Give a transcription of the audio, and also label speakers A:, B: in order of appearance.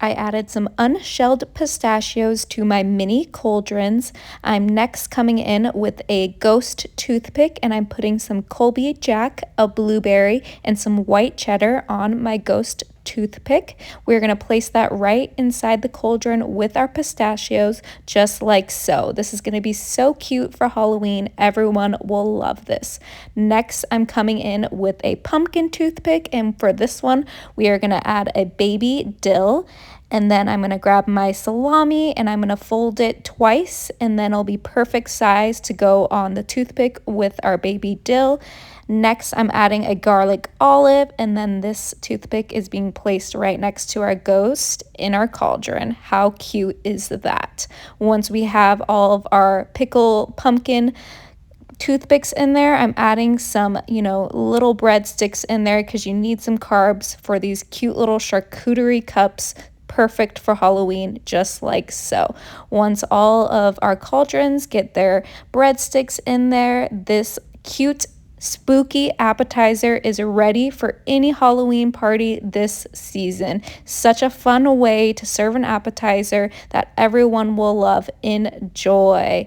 A: I added some unshelled pistachios to my mini cauldrons. I'm next coming in with a ghost toothpick and I'm putting some Colby Jack, a blueberry, and some white cheddar on my ghost toothpick. We're going to place that right inside the cauldron with our pistachios, just like so. This is going to be so cute for Halloween. Everyone will love this. Next, I'm coming in with a pumpkin toothpick, and for this one, we are going to add a baby dill. And then I'm going to grab my salami and I'm going to fold it twice, and then it'll be perfect size to go on the toothpick with our baby dill. Next, I'm adding a garlic olive, and then this toothpick is being placed right next to our ghost in our cauldron. How cute is that? Once we have all of our pickle pumpkin toothpicks in there, I'm adding some, little breadsticks in there because you need some carbs for these cute little charcuterie cups. Perfect for Halloween, just like so. Once all of our cauldrons get their breadsticks in there, this cute spooky appetizer is ready for any Halloween party this season. Such a fun way to serve an appetizer that everyone will love. Enjoy.